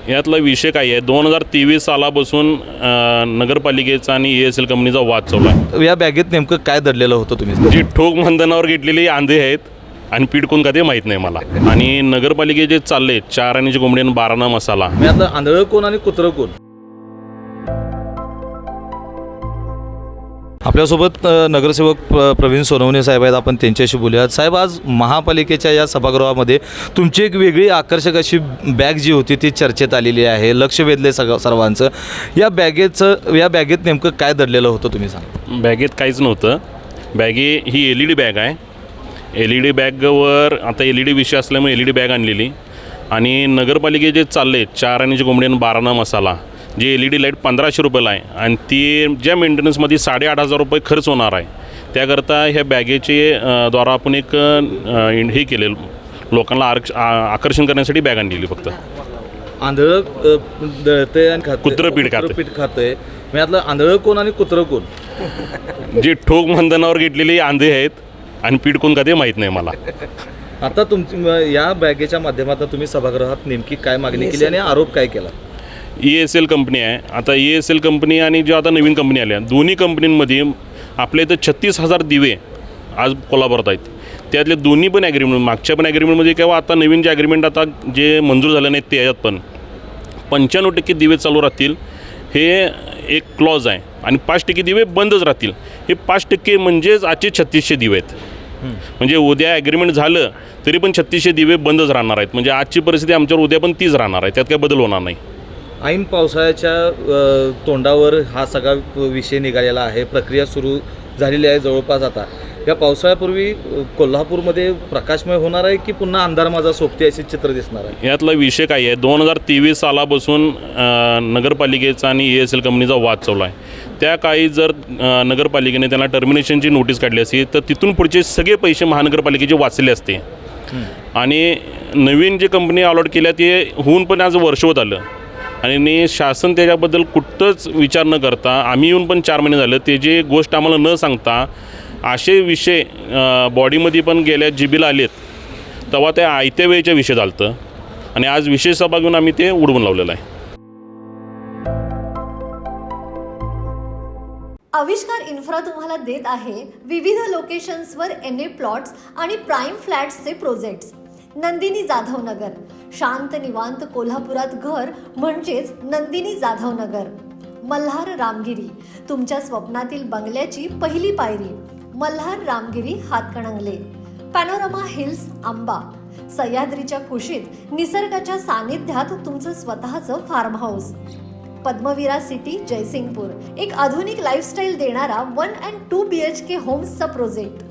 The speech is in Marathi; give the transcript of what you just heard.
यातला विषय काय आहे, 2023 सालापासून नगरपालिकेचा आणि ESL कंपनीचा वाद चालू आहे. या बॅगेत नेमकं काय दडलेलं होतं तुम्ही? जी ठोक बंधनावर घेतलेली आंधे आहेत आणि पीठ कोण का ते माहीत नाही मला. आणि नगरपालिकेचे चालले 4 आण्याची कोंबडी आणि 12 मसाला. मी आता आंधळं कोण आणि कुत्रं कोण? आपल्यासोबत नगरसेवक प्रवीण सोनवणे साहेब आहेत. आपण त्यांच्याशी बोलूयात. साहेब, आज महापालिकेच्या या सभागृहामध्ये तुमची एक वेगळी आकर्षक अशी बॅग जी होती ती चर्चेत आलेली आहे, लक्ष वेधले सर्वांचं. या बॅगेत नेमकं काय दडलेलं होतं तुम्ही सांगा? बॅगेत काहीच नव्हतं. ही LED बॅग आहे. LED बॅगवर आता LED विषय असल्यामुळे LED बॅग आणलेली. आणि नगरपालिकेचे चालले 4 आण्याची कोंबडी आणि 12 मसाला, जी LED लाईट 1500 रुपयाला आहे आणि ती ज्या मेंटेनन्समध्ये 8,500 रुपये खर्च होणार आहे, त्याकरता ह्या बॅगेचे द्वारा आपण एक हे केलेलं, लोकांना आकर्षण करण्यासाठी बॅग आणलेली. फक्त आंधळं दळतंय आणि कुत्रं पीठ खातंय. मी यातलं आंधळं कोण आणि कुत्रं कोण? जे ठोक बंधनावर घेतलेली आंधे आहेत आणि पीठ कोण का ते माहीत नाही मला. आता तुमची या बॅगेच्या माध्यमातून तुम्ही सभागृहात नेमकी काय मागणी केली आणि आरोप काय केला? ESL कंपनी आहे. आता ESL कंपनी आणि जो आता नवीन कंपनी आल्या, दोन्ही कंपनींमध्ये आपल्या इथं 36,000 दिवे आज कोल्हापुरात आहेत. त्यातले दोन्ही पण ॲग्रीमेंट, मागच्या पण ॲग्रीमेंटमध्ये किंवा आता नवीन जे ॲग्रीमेंट आता जे मंजूर झाले नाहीत त्याच्यात पण 95% दिवे चालू राहतील, हे एक क्लॉज आहे. आणि 5% दिवे बंदच राहतील. हे 5% म्हणजेच आजचे 3600 दिवे आहेत. म्हणजे उद्या ॲग्रीमेंट झालं तरी पण 3600 दिवे बंदच राहणार आहेत. म्हणजे आजची परिस्थिती आमच्यावर उद्या पण तीच राहणार आहे, त्यात काही बदल होणार नाही. ऐन पावसाळ्याच्या तोंडावर हा सगळा विषय निघालेला आहे. प्रक्रिया सुरू झालेली आहे जवळपास. आता या पावसाळ्यापूर्वी कोल्हापूरमध्ये प्रकाशमय होणार आहे की पुन्हा अंधार माझा सोबती असे चित्र दिसणार आहे? यातला विषय काय आहे, 2023 सालापासून नगरपालिकेचा आणि ESL कंपनीचा वाद चालू आहे. त्या काळी जर नगरपालिकेने त्यांना टर्मिनेशनची नोटीस काढली असती तर तिथून पुढचे सगळे पैसे महानगरपालिकेचे वाचले असते. आणि नवीन जे कंपनी अलॉट केल्या ते होऊन पण आज वर्ष होत आलं आणि शासन त्याच्याबद्दल कुठंच विचार न करता, आम्ही येऊन पण 4 महिने झालं, ते जे गोष्ट आम्हाला न सांगता असे विषय बॉडीमध्ये पण गेल्या जीबीला आलेत, तेव्हा त्या आयत्या वेळेच्या विषय झालं आणि आज विशेष सभा घेऊन आम्ही ते उडवून लावलेलं आहे. आविष्कार इन्फ्रा तुम्हाला देत आहे विविध लोकेशन्सवर NA प्लॉट्स आणि प्राईम फ्लॅट्सचे प्रोजेक्ट्स. नंदिनी जाधव नगर, शांत निवांत कोल्हापुरात घर म्हणजेच नंदिनी जाधव नगर. मल्हार रामगिरी, तुमच्या स्वप्नातील बंगल्याची पहिली पायरी. मल्हार रामगिरी हातकणंगले. पॅनोरमा हिल्स आंबा, सह्याद्रीच्या कुशीत निसर्गाच्या सानिध्यात तुमचं स्वतःचं farm house. Padmavira city Jaysingpur, एक आधुनिक लाईफस्टाईल देणारा 1 and 2 BHK होम्सचा प्रोजेक्ट.